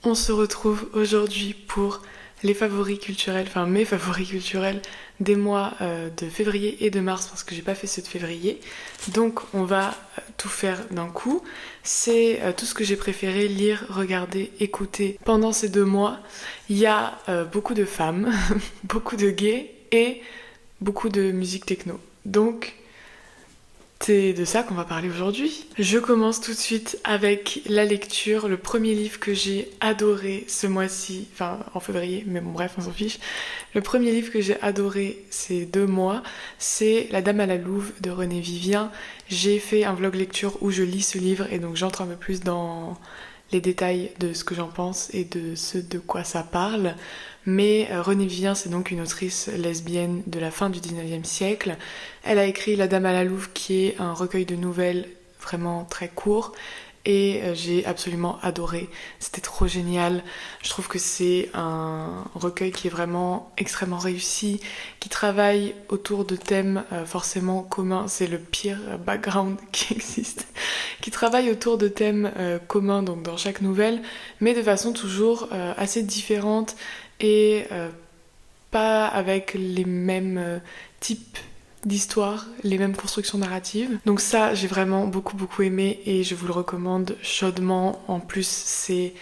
On se retrouve aujourd'hui pour les favoris culturels, enfin mes favoris culturels des mois de février et de mars parce que j'ai pas fait ceux de février. Donc on va tout faire d'un coup. C'est tout ce que j'ai préféré lire, regarder, écouter pendant ces 2 mois. Il y a beaucoup de femmes, beaucoup de gays et beaucoup de musique techno. Donc c'est de ça qu'on va parler aujourd'hui. Je commence tout de suite avec la lecture, le premier livre que j'ai adoré ce mois-ci, enfin en février, mais bon bref, on s'en fiche. Le premier livre que j'ai adoré ces 2 mois, c'est La Dame à la Louve de René Vivien. J'ai fait un vlog lecture où je lis ce livre et donc j'entre un peu plus dans les détails de ce que j'en pense et de ce de quoi ça parle. Mais René Vivien, c'est donc une autrice lesbienne de la fin du 19e siècle. Elle a écrit La Dame à la Louve, qui est un recueil de nouvelles vraiment très court. Et j'ai absolument adoré. C'était trop génial. Je trouve que c'est un recueil qui est vraiment extrêmement réussi, qui travaille autour de thèmes forcément communs. C'est le pire background qui existe. Qui travaille autour de thèmes communs donc dans chaque nouvelle, mais de façon toujours assez différente et pas avec les mêmes types d'histoires, les mêmes constructions narratives. Donc ça, j'ai vraiment beaucoup aimé et je vous le recommande chaudement. En plus, c'est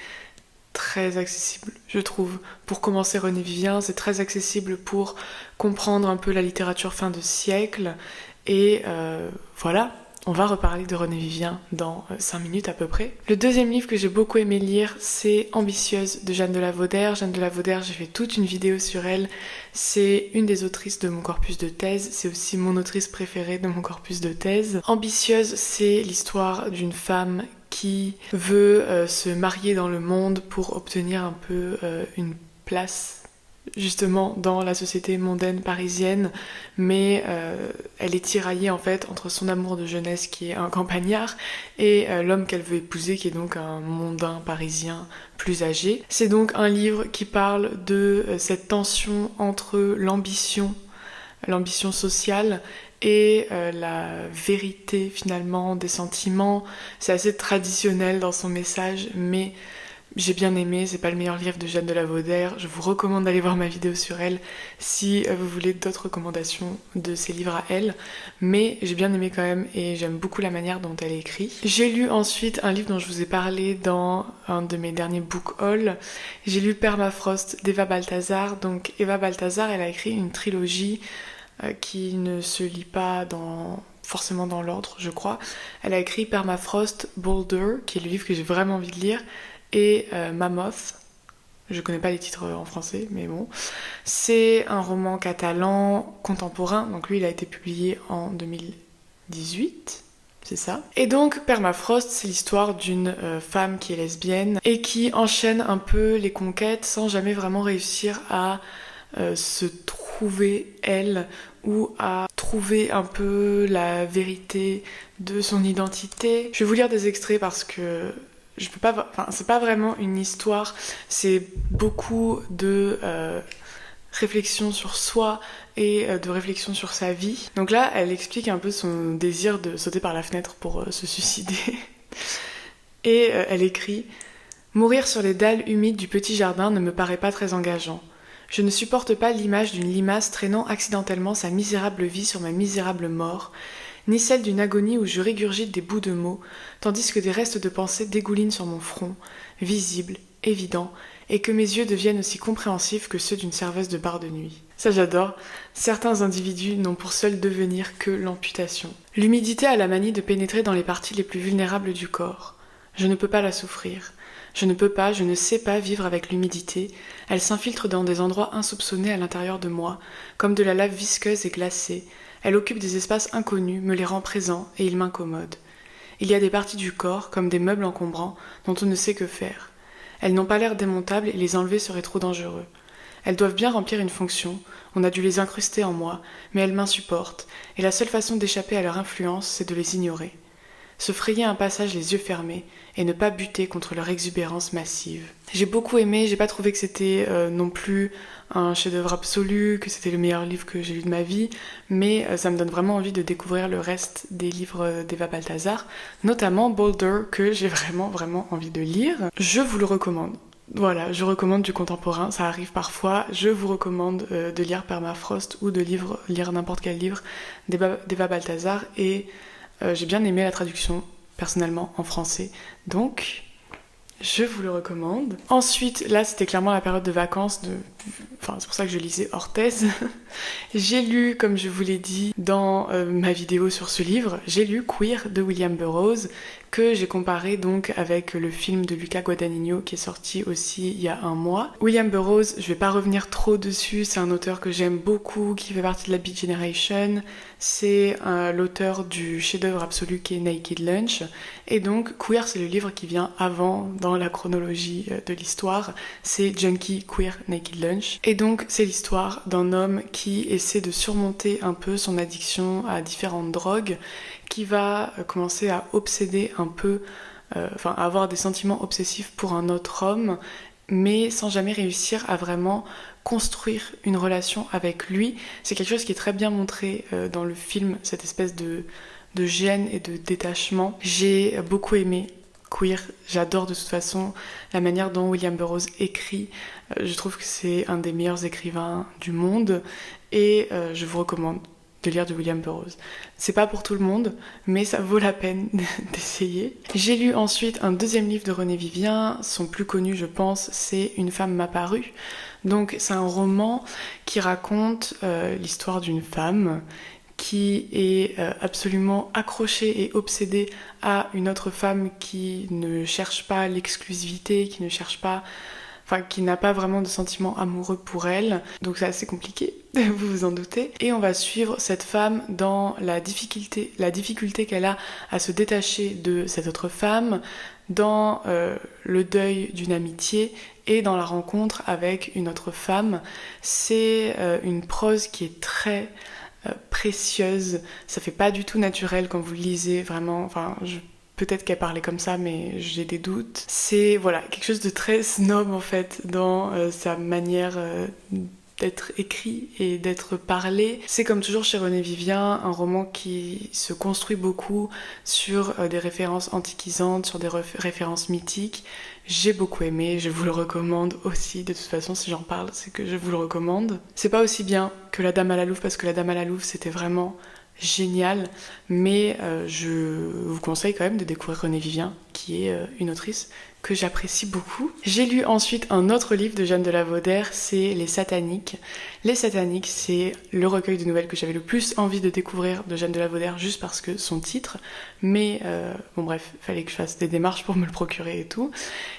très accessible, je trouve. Pour commencer René Vivien, c'est très accessible pour comprendre un peu la littérature fin de siècle. Et voilà. On va reparler de René Vivien dans 5 minutes à peu près. Le deuxième livre que j'ai beaucoup aimé lire, c'est Ambitieuse de Jeanne de La Vaudère. Jeanne de La Vaudère, j'ai fait toute une vidéo sur elle. C'est une des autrices de mon corpus de thèse. C'est aussi mon autrice préférée de mon corpus de thèse. Ambitieuse, c'est l'histoire d'une femme qui veut se marier dans le monde pour obtenir un peu une place justement dans la société mondaine parisienne, mais elle est tiraillée en fait entre son amour de jeunesse qui est un campagnard et l'homme qu'elle veut épouser qui est donc un mondain parisien plus âgé. C'est donc un livre qui parle de cette tension entre l'ambition sociale et la vérité finalement des sentiments. C'est assez traditionnel dans son message, mais j'ai bien aimé. C'est pas le meilleur livre de Jeanne de La Vaudère. Je vous recommande d'aller voir ma vidéo sur elle si vous voulez d'autres recommandations de ses livres à elle. Mais j'ai bien aimé quand même et j'aime beaucoup la manière dont elle écrit. J'ai lu ensuite un livre dont je vous ai parlé dans un de mes derniers book hauls. J'ai lu Permafrost d'Eva Balthazar. Donc Eva Balthazar, elle a écrit une trilogie qui ne se lit pas forcément dans l'ordre, je crois. Elle a écrit Permafrost, Boulder, qui est le livre que j'ai vraiment envie de lire, et Mammoth. Je connais pas les titres en français, mais bon. C'est un roman catalan contemporain, donc lui il a été publié en 2018, c'est ça. Et donc Permafrost, c'est l'histoire d'une femme qui est lesbienne et qui enchaîne un peu les conquêtes sans jamais vraiment réussir à se trouver elle ou à trouver un peu la vérité de son identité. Je vais vous lire des extraits parce que je peux pas, enfin, c'est pas vraiment une histoire, c'est beaucoup de réflexion sur soi et de réflexion sur sa vie. Donc là, elle explique un peu son désir de sauter par la fenêtre pour se suicider. Et elle écrit « Mourir sur les dalles humides du petit jardin ne me paraît pas très engageant. Je ne supporte pas l'image d'une limace traînant accidentellement sa misérable vie sur ma misérable mort, ni celle d'une agonie où je régurgite des bouts de mots, tandis que des restes de pensée dégoulinent sur mon front, visibles, évidents, et que mes yeux deviennent aussi compréhensifs que ceux d'une serveuse de bar de nuit. » Ça j'adore. Certains individus n'ont pour seul devenir que l'amputation. L'humidité a la manie de pénétrer dans les parties les plus vulnérables du corps. Je ne peux pas la souffrir. Je ne sais pas vivre avec l'humidité. Elle s'infiltre dans des endroits insoupçonnés à l'intérieur de moi, comme de la lave visqueuse et glacée. Elle occupe des espaces inconnus, me les rend présents, et ils m'incommodent. Il y a des parties du corps, comme des meubles encombrants, dont on ne sait que faire. Elles n'ont pas l'air démontables et les enlever serait trop dangereux. Elles doivent bien remplir une fonction, on a dû les incruster en moi, mais elles m'insupportent, et la seule façon d'échapper à leur influence, c'est de les ignorer. Se frayer un passage les yeux fermés, et ne pas buter contre leur exubérance massive. J'ai beaucoup aimé, j'ai pas trouvé que c'était non plus un chef-d'œuvre absolu, que c'était le meilleur livre que j'ai lu de ma vie, mais ça me donne vraiment envie de découvrir le reste des livres d'Eva Balthazar, notamment Boulder, que j'ai vraiment envie de lire. Je vous le recommande. voilà, je recommande du contemporain, ça arrive parfois. Je vous recommande de lire Permafrost ou de lire n'importe quel livre d'Eva Balthazar. Et j'ai bien aimé la traduction, personnellement, en français. Donc, je vous le recommande. Ensuite, là, c'était clairement la période de vacances. Enfin, c'est pour ça que je lisais Orthez. J'ai lu, comme je vous l'ai dit dans ma vidéo sur ce livre, j'ai lu Queer de William Burroughs, que j'ai comparé donc avec le film de Luca Guadagnino qui est sorti aussi il y a un mois. William Burroughs, je vais pas revenir trop dessus, c'est un auteur que j'aime beaucoup, qui fait partie de la Beat Generation. C'est l'auteur du chef-d'œuvre absolu qui est Naked Lunch. Et donc, Queer, c'est le livre qui vient avant dans la chronologie de l'histoire. C'est Junkie Queer Naked Lunch. Et donc, c'est l'histoire d'un homme qui essaie de surmonter un peu son addiction à différentes drogues, qui va commencer à obséder un peu, à avoir des sentiments obsessifs pour un autre homme, mais sans jamais réussir à vraiment construire une relation avec lui. C'est quelque chose qui est très bien montré dans le film, cette espèce de gêne et de détachement. J'ai beaucoup aimé Queer, j'adore de toute façon la manière dont William Burroughs écrit. Je trouve que c'est un des meilleurs écrivains du monde et je vous recommande de lire de William Burroughs. C'est pas pour tout le monde, mais ça vaut la peine d'essayer. J'ai lu ensuite un deuxième livre de René Vivien, son plus connu je pense, c'est Une femme m'a paru. Donc c'est un roman qui raconte l'histoire d'une femme qui est absolument accrochée et obsédée à une autre femme qui ne cherche pas l'exclusivité, qui ne cherche pas... Enfin, qui n'a pas vraiment de sentiments amoureux pour elle. Donc c'est assez compliqué, vous vous en doutez. Et on va suivre cette femme dans la difficulté qu'elle a à se détacher de cette autre femme, dans le deuil d'une amitié et dans la rencontre avec une autre femme. C'est une prose qui est très précieuse. Ça fait pas du tout naturel quand vous le lisez, vraiment. Enfin, peut-être qu'elle parlait comme ça, mais j'ai des doutes. C'est voilà quelque chose de très snob en fait dans sa manière d'être écrit et d'être parlé. C'est comme toujours chez René Vivien, un roman qui se construit beaucoup sur des références antiquisantes, sur des références mythiques. J'ai beaucoup aimé, je vous le recommande aussi. De toute façon, si j'en parle, c'est que je vous le recommande. C'est pas aussi bien que La Dame à la Louve, parce que La Dame à la Louve, c'était vraiment génial, mais je vous conseille quand même de découvrir René Vivien, qui est une autrice que j'apprécie beaucoup. J'ai lu ensuite un autre livre de Jeanne de La Vaudère, c'est Les Sataniques. Les Sataniques, c'est le recueil de nouvelles que j'avais le plus envie de découvrir de Jeanne de La Vaudère, juste parce que son titre, mais bon bref, il fallait que je fasse des démarches pour me le procurer et tout.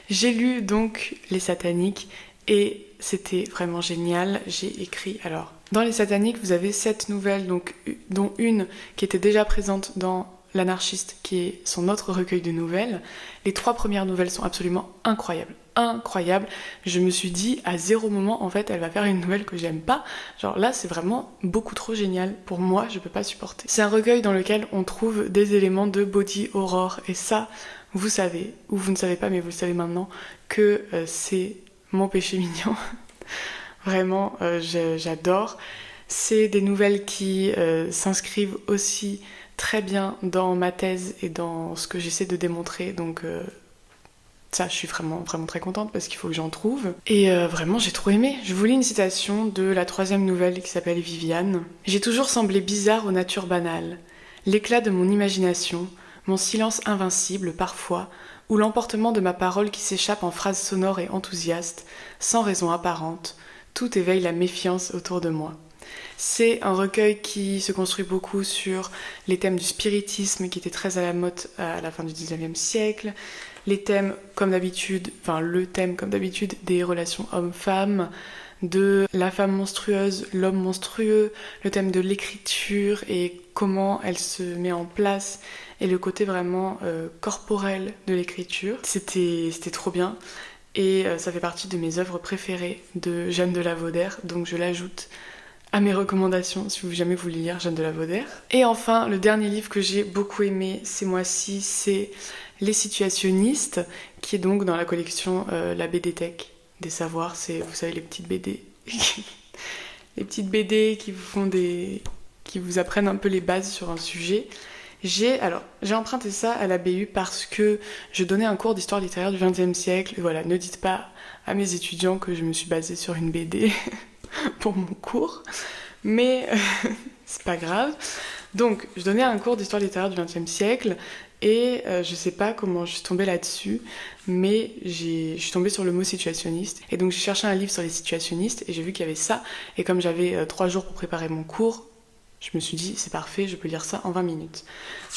J'ai lu donc Les Sataniques, et c'était vraiment génial. J'ai écrit, alors, dans Les Sataniques, vous avez 7 nouvelles, donc, dont une qui était déjà présente dans L'Anarchiste, qui est son autre recueil de nouvelles. Les 3 premières nouvelles sont absolument incroyables. Incroyables. Je me suis dit, à 0 moment, en fait, elle va faire une nouvelle que j'aime pas. Genre là, c'est vraiment beaucoup trop génial. Pour moi, je peux pas supporter. C'est un recueil dans lequel on trouve des éléments de body horror. Et ça, vous savez, ou vous ne savez pas, mais vous le savez maintenant, que c'est mon péché mignon. Vraiment, j'adore. C'est des nouvelles qui s'inscrivent aussi très bien dans ma thèse et dans ce que j'essaie de démontrer. Donc ça, je suis vraiment, vraiment très contente parce qu'il faut que j'en trouve. Et vraiment, j'ai trop aimé. Je vous lis une citation de la 3e nouvelle qui s'appelle Viviane. « J'ai toujours semblé bizarre aux natures banales. L'éclat de mon imagination, mon silence invincible parfois, ou l'emportement de ma parole qui s'échappe en phrases sonores et enthousiastes, sans raison apparente, tout éveille la méfiance autour de moi. » C'est un recueil qui se construit beaucoup sur les thèmes du spiritisme qui était très à la mode à la fin du 19e siècle, les thèmes comme d'habitude, enfin le thème comme d'habitude des relations hommes-femmes, de la femme monstrueuse, l'homme monstrueux, le thème de l'écriture et comment elle se met en place et le côté vraiment corporel de l'écriture. C'était trop bien et ça fait partie de mes œuvres préférées de Jeanne de La Vaudère, donc je l'ajoute à mes recommandations si vous jamais voulez lire Jeanne de La Vaudère. Et enfin, le dernier livre que j'ai beaucoup aimé ces mois-ci, c'est Les Situationnistes, qui est donc dans la collection La BD Tech des Savoirs. C'est, vous savez, les petites BD. Les petites BD qui vous apprennent un peu les bases sur un sujet. J'ai emprunté ça à la BU parce que je donnais un cours d'histoire littéraire du XXe siècle. Voilà, ne dites pas à mes étudiants que je me suis basée sur une BD pour mon cours, mais c'est pas grave. Donc, je donnais un cours d'histoire littéraire du XXe siècle et je sais pas comment je suis tombée là-dessus, mais je suis tombée sur le mot situationniste. Et donc, j'ai cherché un livre sur les situationnistes et j'ai vu qu'il y avait ça. Et comme j'avais 3 jours pour préparer mon cours, je me suis dit, c'est parfait, je peux lire ça en 20 minutes.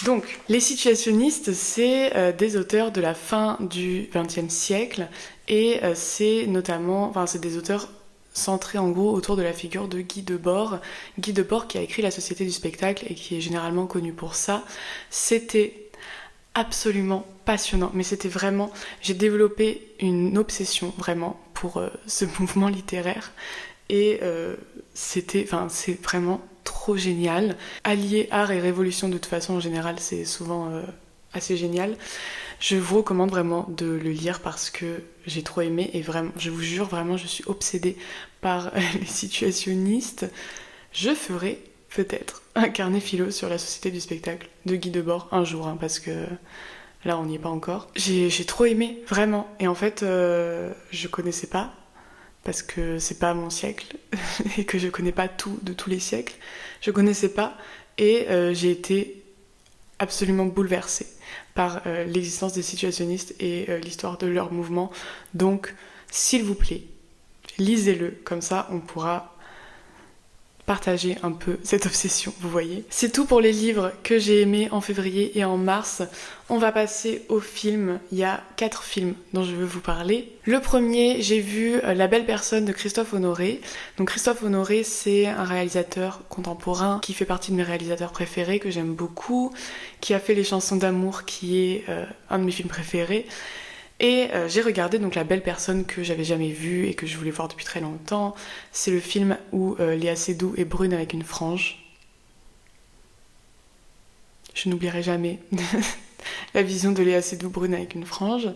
Donc, les situationnistes, c'est des auteurs de la fin du XXe siècle et c'est notamment, enfin, c'est des auteurs centrés en gros autour de la figure de Guy Debord. Guy Debord qui a écrit La Société du spectacle et qui est généralement connu pour ça. C'était absolument passionnant, mais c'était vraiment, j'ai développé une obsession vraiment pour ce mouvement littéraire et c'est vraiment trop génial. Allier art et révolution de toute façon en général c'est souvent assez génial. Je vous recommande vraiment de le lire parce que j'ai trop aimé et vraiment, je vous jure vraiment je suis obsédée par les situationnistes. Je ferai peut-être un carnet philo sur la société du spectacle de Guy Debord un jour parce que là on n'y est pas encore. J'ai trop aimé vraiment et en fait je connaissais pas parce que c'est pas mon siècle et que je connais pas tout de tous les siècles. Je connaissais pas et j'ai été absolument bouleversée par l'existence des situationnistes et l'histoire de leur mouvement. Donc, s'il vous plaît, lisez-le, comme ça on pourra partager un peu cette obsession, vous voyez. C'est tout pour les livres que j'ai aimés en février et en mars. On va passer aux films. Il y a 4 films dont je veux vous parler. Le premier, j'ai vu La Belle Personne de Christophe Honoré. Donc Christophe Honoré, c'est un réalisateur contemporain qui fait partie de mes réalisateurs préférés, que j'aime beaucoup, qui a fait Les Chansons d'amour, qui est un de mes films préférés. Et j'ai regardé donc La Belle Personne que j'avais jamais vue et que je voulais voir depuis très longtemps. C'est le film où Léa Seydoux est brune avec une frange. Je n'oublierai jamais la vision de Léa Seydoux brune avec une frange.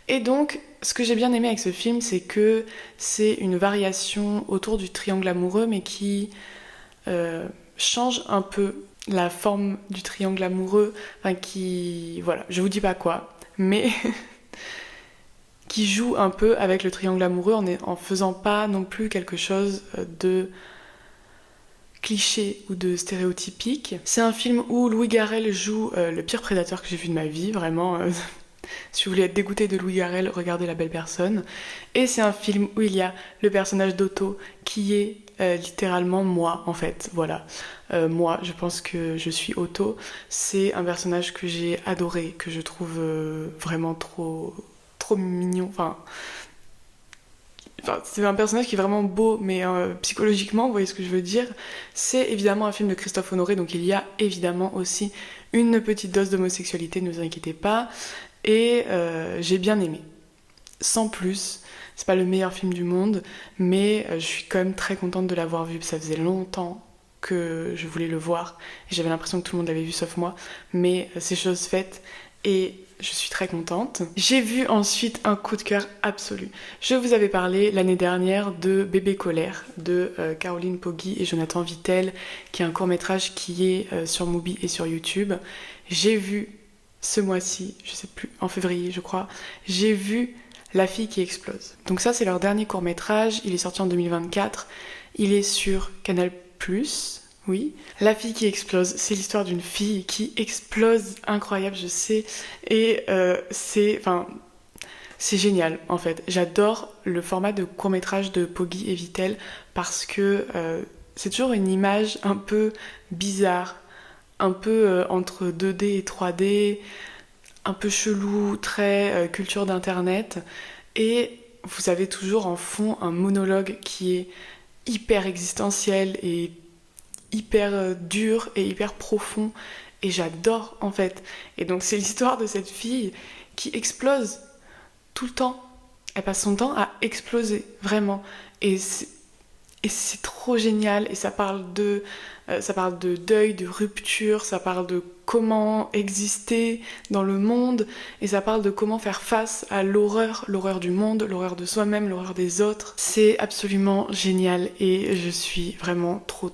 Et donc, ce que j'ai bien aimé avec ce film, c'est que c'est une variation autour du triangle amoureux, mais qui change un peu la forme du triangle amoureux. Enfin, qui... Voilà, je vous dis pas quoi, mais... qui joue un peu avec le triangle amoureux en faisant pas non plus quelque chose de cliché ou de stéréotypique. C'est un film où Louis Garrel joue le pire prédateur que j'ai vu de ma vie, vraiment. Si vous voulez être dégoûté de Louis Garrel, regardez La Belle Personne. Et c'est un film où il y a le personnage d'Otto qui est littéralement moi, en fait. Voilà. Moi, je pense que je suis Otto. C'est un personnage que j'ai adoré, que je trouve vraiment trop mignon. Enfin, c'est un personnage qui est vraiment beau, mais psychologiquement, vous voyez ce que je veux dire. C'est évidemment un film de Christophe Honoré, donc il y a évidemment aussi une petite dose d'homosexualité, ne vous inquiétez pas. Et j'ai bien aimé. Sans plus, c'est pas le meilleur film du monde, mais je suis quand même très contente de l'avoir vu. Ça faisait longtemps que je voulais le voir, et j'avais l'impression que tout le monde l'avait vu sauf moi, mais c'est chose faite, et je suis très contente. J'ai vu ensuite un coup de cœur absolu. Je vous avais parlé l'année dernière de Bébé Colère de Caroline Poggi et Jonathan Vittel, qui est un court-métrage qui est sur Mubi et sur YouTube. J'ai vu ce mois-ci, je sais plus, en février je crois, j'ai vu La fille qui explose. Donc ça c'est leur dernier court-métrage, il est sorti en 2024, il est sur Canal+. Oui, La fille qui explose, c'est l'histoire d'une fille qui explose, incroyable, je sais, et c'est génial en fait. J'adore le format de court-métrage de Poggi et Vittel parce que c'est toujours une image un peu bizarre, un peu entre 2D et 3D, un peu chelou, très culture d'internet, et vous avez toujours en fond un monologue qui est hyper existentiel et hyper dur et hyper profond, et j'adore en fait. Et donc c'est l'histoire de cette fille qui explose tout le temps. Elle passe son temps à exploser, vraiment. Et c'est trop génial, et ça parle de deuil, de rupture, ça parle de comment exister dans le monde, et ça parle de comment faire face à l'horreur du monde, l'horreur de soi-même, l'horreur des autres. C'est absolument génial, et je suis vraiment trop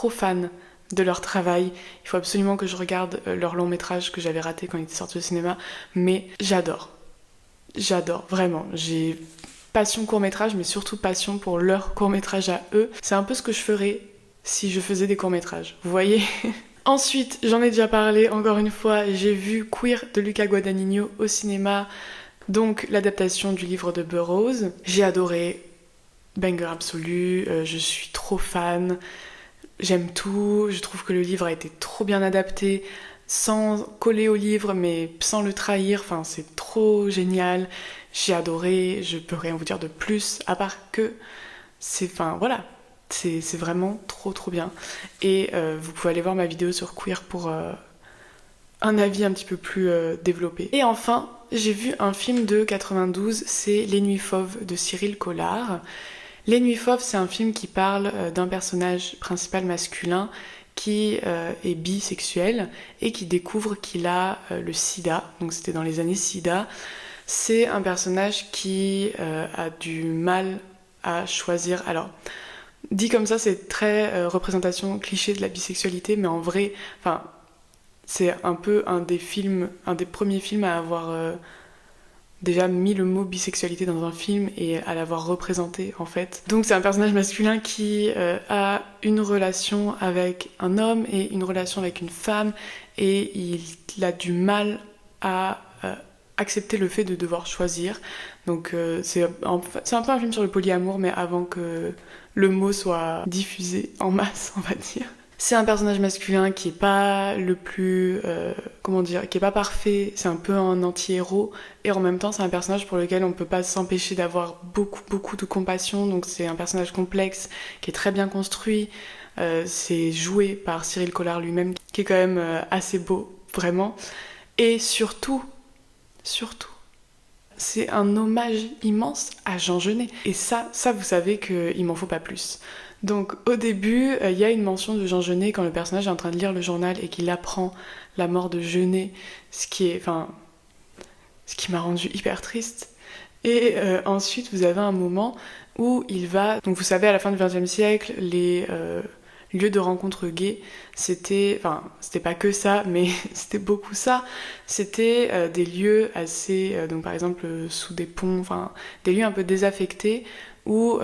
fan de leur travail. Il faut absolument que je regarde leur long métrage que j'avais raté quand il était sorti au cinéma, mais j'adore. J'adore, vraiment. J'ai passion court-métrage, mais surtout passion pour leur court-métrage à eux. C'est un peu ce que je ferais si je faisais des courts-métrages, vous voyez. Ensuite, j'en ai déjà parlé, encore une fois, j'ai vu Queer de Luca Guadagnino au cinéma, donc l'adaptation du livre de Burroughs. J'ai adoré, banger absolu, je suis trop fan, j'aime tout, je trouve que le livre a été trop bien adapté, sans coller au livre, mais sans le trahir, enfin c'est trop génial, j'ai adoré, je peux rien vous dire de plus, à part que c'est vraiment trop bien. Et vous pouvez aller voir ma vidéo sur Queer pour un avis un petit peu plus développé. Et enfin, j'ai vu un film de 92, c'est Les Nuits Fauves de Cyril Collard. Les Nuits Fauves, c'est un film qui parle d'un personnage principal masculin qui est bisexuel et qui découvre qu'il a le sida, donc c'était dans les années sida. C'est un personnage qui a du mal à choisir. Alors, dit comme ça, c'est très représentation cliché de la bisexualité, mais en vrai, enfin, c'est un peu un des premiers films à avoir déjà mis le mot bisexualité dans un film et à l'avoir représenté en fait. Donc c'est un personnage masculin qui a une relation avec un homme et une relation avec une femme et il a du mal à accepter le fait de devoir choisir. Donc c'est un peu un film sur le polyamour, mais avant que le mot soit diffusé en masse, on va dire. C'est un personnage masculin qui est pas le plus... qui est pas parfait, c'est un peu un anti-héros, et en même temps c'est un personnage pour lequel on peut pas s'empêcher d'avoir beaucoup de compassion, donc c'est un personnage complexe, qui est très bien construit, c'est joué par Cyril Collard lui-même, qui est quand même assez beau, vraiment, et surtout, c'est un hommage immense à Jean Genet. Et ça vous savez qu'il m'en faut pas plus. Donc au début, il y a une mention de Jean Genet quand le personnage est en train de lire le journal et qu'il apprend la mort de Genet, ce qui m'a rendu hyper triste. Et ensuite, vous avez un moment où il va... Donc vous savez, à la fin du XXe siècle, les lieux de rencontre gays, c'était pas que ça, mais c'était beaucoup ça. C'était des lieux assez... donc par exemple, sous des ponts, des lieux un peu désaffectés où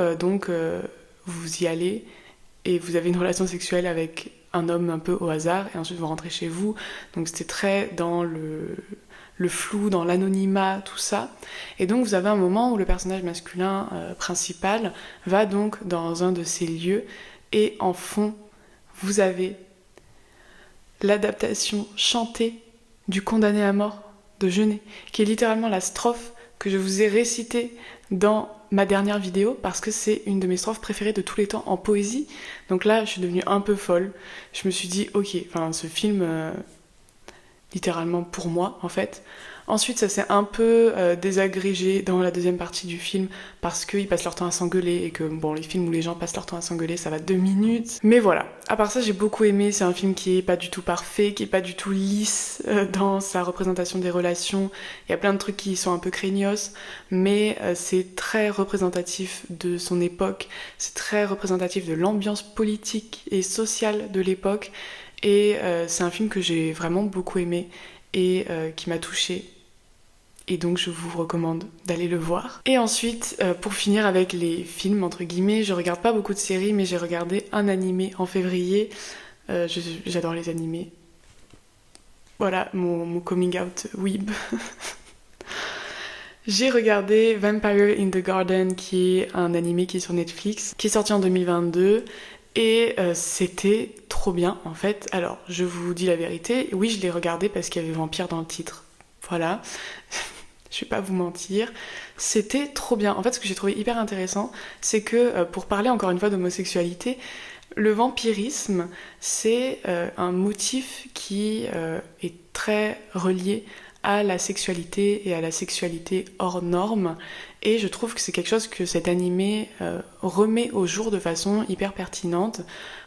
vous y allez et vous avez une relation sexuelle avec un homme un peu au hasard et ensuite vous rentrez chez vous. Donc c'était très dans le flou, dans l'anonymat, tout ça. Et donc vous avez un moment où le personnage masculin principal va donc dans un de ces lieux et en fond, vous avez l'adaptation chantée du Condamné à mort de Genet, qui est littéralement la strophe que je vous ai récitée dans ma dernière vidéo parce que c'est une de mes strophes préférées de tous les temps en poésie. Donc là, je suis devenue un peu folle. Je me suis dit, ok, ce film, littéralement pour moi, en fait. Ensuite, ça s'est un peu désagrégé dans la deuxième partie du film parce qu'ils passent leur temps à s'engueuler et que, bon, les films où les gens passent leur temps à s'engueuler, ça va 2 minutes. Mais voilà, à part ça, j'ai beaucoup aimé. C'est un film qui est pas du tout parfait, qui est pas du tout lisse dans sa représentation des relations. Il y a plein de trucs qui sont un peu craignos, mais c'est très représentatif de son époque. C'est très représentatif de l'ambiance politique et sociale de l'époque. Et c'est un film que j'ai vraiment beaucoup aimé et qui m'a touchée. Et donc je vous recommande d'aller le voir. Et ensuite, pour finir avec les films, entre guillemets, je regarde pas beaucoup de séries, mais j'ai regardé un animé en février. J'adore les animés. Voilà, mon coming out weeb. J'ai regardé Vampire in the Garden, qui est un animé qui est sur Netflix, qui est sorti en 2022. Et c'était trop bien en fait. Alors je vous dis la vérité, oui je l'ai regardé parce qu'il y avait vampire dans le titre. Voilà, je vais pas vous mentir. C'était trop bien. En fait ce que j'ai trouvé hyper intéressant, c'est que pour parler encore une fois d'homosexualité, le vampirisme c'est un motif qui est très relié à la sexualité et à la sexualité hors norme. Et je trouve que c'est quelque chose que cet animé remet au jour de façon hyper pertinente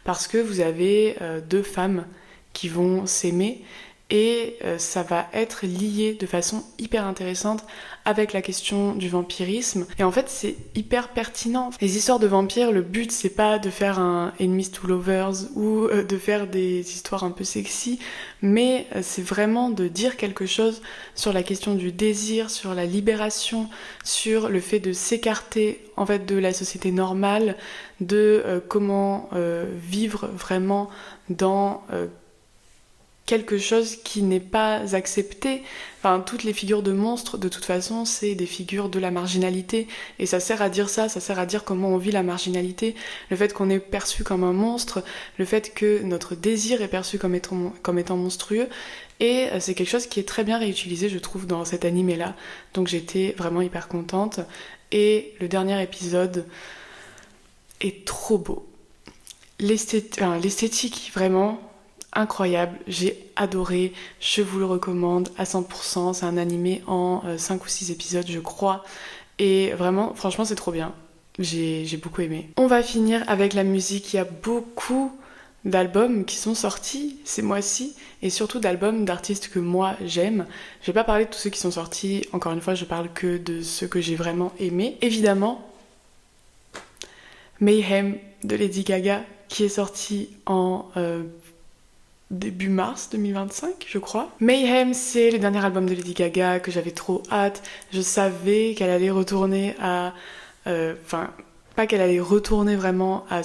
parce que vous avez 2 femmes qui vont s'aimer et ça va être lié de façon hyper intéressante avec la question du vampirisme. Et en fait, c'est hyper pertinent. Les histoires de vampires, le but, c'est pas de faire un Enemies to Lovers ou de faire des histoires un peu sexy, mais c'est vraiment de dire quelque chose sur la question du désir, sur la libération, sur le fait de s'écarter en fait de la société normale, de comment vivre vraiment dans quelque chose qui n'est pas accepté. Enfin, toutes les figures de monstres, de toute façon, c'est des figures de la marginalité. Et ça sert à dire ça sert à dire comment on vit la marginalité, le fait qu'on est perçu comme un monstre, le fait que notre désir est perçu comme étant monstrueux. Et c'est quelque chose qui est très bien réutilisé, je trouve, dans cet animé-là. Donc j'étais vraiment hyper contente. Et le dernier épisode est trop beau. L'esthétique, vraiment incroyable, j'ai adoré, je vous le recommande à 100%, c'est un animé en 5 ou 6 épisodes je crois, et vraiment, franchement c'est trop bien, j'ai beaucoup aimé. On va finir avec la musique, il y a beaucoup d'albums qui sont sortis ces mois-ci, et surtout d'albums d'artistes que moi j'aime. Je vais pas parler de tous ceux qui sont sortis, encore une fois je parle que de ceux que j'ai vraiment aimés. Évidemment, Mayhem de Lady Gaga, qui est sorti en début mars 2025, je crois. Mayhem, c'est le dernier album de Lady Gaga que j'avais trop hâte. Je savais qu'elle allait retourner à... pas qu'elle allait retourner vraiment à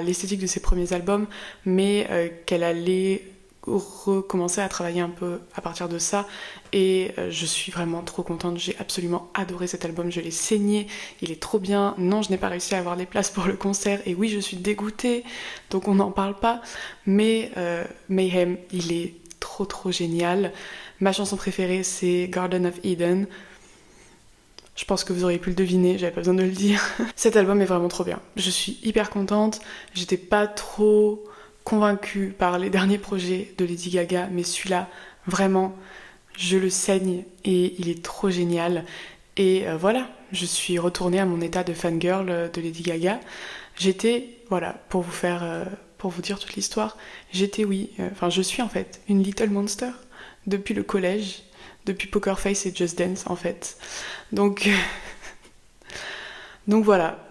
l'esthétique de ses premiers albums, mais qu'elle allait recommencer à travailler un peu à partir de ça, et je suis vraiment trop contente, j'ai absolument adoré cet album, je l'ai saigné, il est trop bien. Non, je n'ai pas réussi à avoir les places pour le concert, et oui, je suis dégoûtée, donc on n'en parle pas, mais Mayhem, il est trop génial. Ma chanson préférée, c'est Garden of Eden. Je pense que vous auriez pu le deviner, j'avais pas besoin de le dire. Cet album est vraiment trop bien, je suis hyper contente, j'étais pas trop convaincue par les derniers projets de Lady Gaga, mais celui-là, vraiment, je le saigne et il est trop génial. Et voilà, je suis retournée à mon état de fangirl de Lady Gaga. J'étais, voilà, pour vous dire toute l'histoire, je suis en fait une Little Monster depuis le collège, depuis Poker Face et Just Dance en fait. Donc voilà,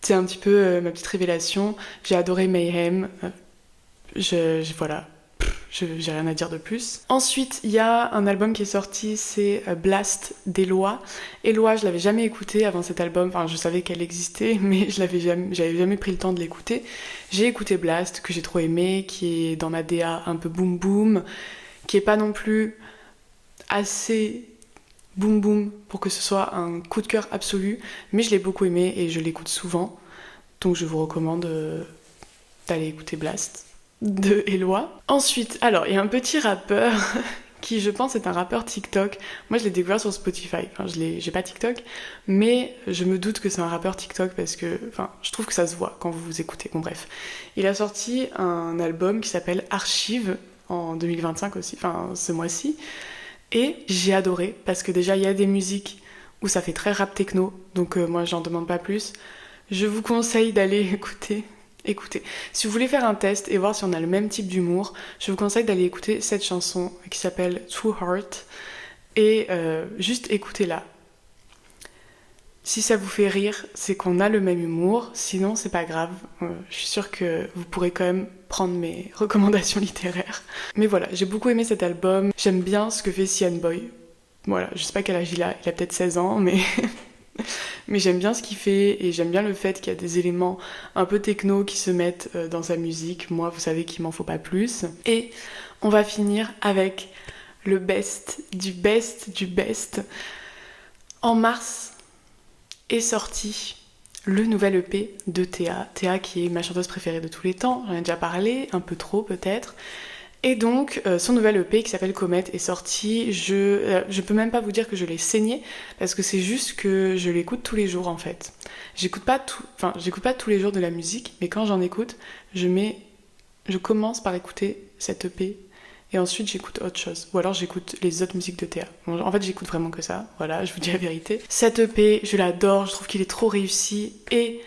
c'est un petit peu ma petite révélation. J'ai adoré Mayhem. Voilà, j'ai rien à dire de plus. Ensuite, il y a un album qui est sorti, c'est Blast d'Eloi. Eloi, je l'avais jamais écouté avant cet album, enfin je savais qu'elle existait, mais j'avais jamais pris le temps de l'écouter. J'ai écouté Blast, que j'ai trop aimé, qui est dans ma DA un peu boom boom, qui est pas non plus assez boom boom pour que ce soit un coup de cœur absolu, mais je l'ai beaucoup aimé et je l'écoute souvent, donc je vous recommande d'aller écouter Blast de Eloi. Ensuite, alors il y a un petit rappeur qui je pense est un rappeur TikTok. Moi je l'ai découvert sur Spotify, j'ai pas TikTok, mais je me doute que c'est un rappeur TikTok parce que je trouve que ça se voit quand vous écoutez. Bon bref, il a sorti un album qui s'appelle Archive en 2025 aussi, ce mois-ci, et j'ai adoré parce que déjà il y a des musiques où ça fait très rap techno, donc moi j'en demande pas plus. Je vous conseille d'aller écouter. Si vous voulez faire un test et voir si on a le même type d'humour, je vous conseille d'aller écouter cette chanson qui s'appelle True Heart et juste écoutez-la. Si ça vous fait rire, c'est qu'on a le même humour, sinon c'est pas grave. Je suis sûre que vous pourrez quand même prendre mes recommandations littéraires. Mais voilà, j'ai beaucoup aimé cet album, j'aime bien ce que fait Sian Boy. Voilà, je sais pas quel âge il a peut-être 16 ans, mais... mais j'aime bien ce qu'il fait et j'aime bien le fait qu'il y a des éléments un peu techno qui se mettent dans sa musique. Moi, vous savez qu'il m'en faut pas plus. Et on va finir avec le best du best du best. En mars est sorti le nouvel EP de Théa. Théa qui est ma chanteuse préférée de tous les temps, j'en ai déjà parlé, un peu trop peut-être. Et donc, son nouvel EP qui s'appelle Comet est sorti. Je peux même pas vous dire que je l'ai saigné, parce que c'est juste que je l'écoute tous les jours en fait. J'écoute pas tous les jours de la musique, mais quand j'en écoute, je commence par écouter cet EP, et ensuite j'écoute autre chose. Ou alors j'écoute les autres musiques de Théa. Bon, en fait, j'écoute vraiment que ça, voilà, je vous dis la vérité. Cet EP, je l'adore, je trouve qu'il est trop réussi, et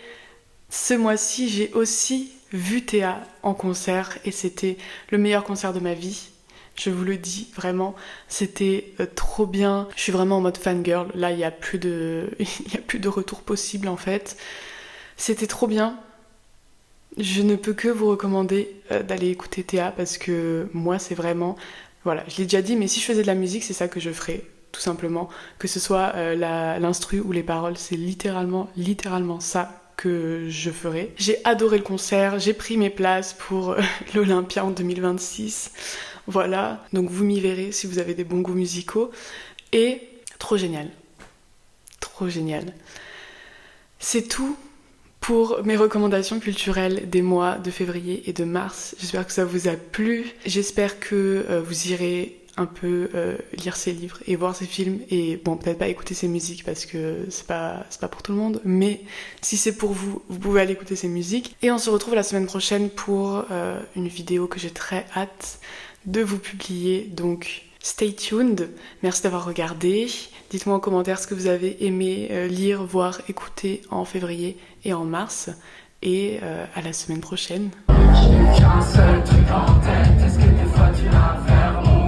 ce mois-ci, j'ai aussi vu Théa en concert et c'était le meilleur concert de ma vie. Je vous le dis, vraiment, c'était trop bien. Je suis vraiment en mode fangirl. Là, il n'y a plus de retour possible en fait. C'était trop bien. Je ne peux que vous recommander d'aller écouter Théa parce que moi, c'est vraiment... Voilà, je l'ai déjà dit, mais si je faisais de la musique, c'est ça que je ferais, tout simplement. Que ce soit l'instru ou les paroles, c'est littéralement ça que je ferais. J'ai adoré le concert, j'ai pris mes places pour l'Olympia en 2026. Voilà, donc vous m'y verrez si vous avez des bons goûts musicaux. Et trop génial. Trop génial. C'est tout pour mes recommandations culturelles des mois de février et de mars. J'espère que ça vous a plu. J'espère que vous irez un peu lire ces livres et voir ces films et bon, peut-être pas écouter ces musiques parce que c'est pas pour tout le monde, mais si c'est pour vous, vous pouvez aller écouter ces musiques. Et on se retrouve la semaine prochaine pour une vidéo que j'ai très hâte de vous publier, donc stay tuned. Merci d'avoir regardé. Dites-moi en commentaire ce que vous avez aimé lire, voir, écouter en février et en mars. Et à la semaine prochaine. J'ai qu'un seul truc en tête, est-ce que des fois tu l'as fermé?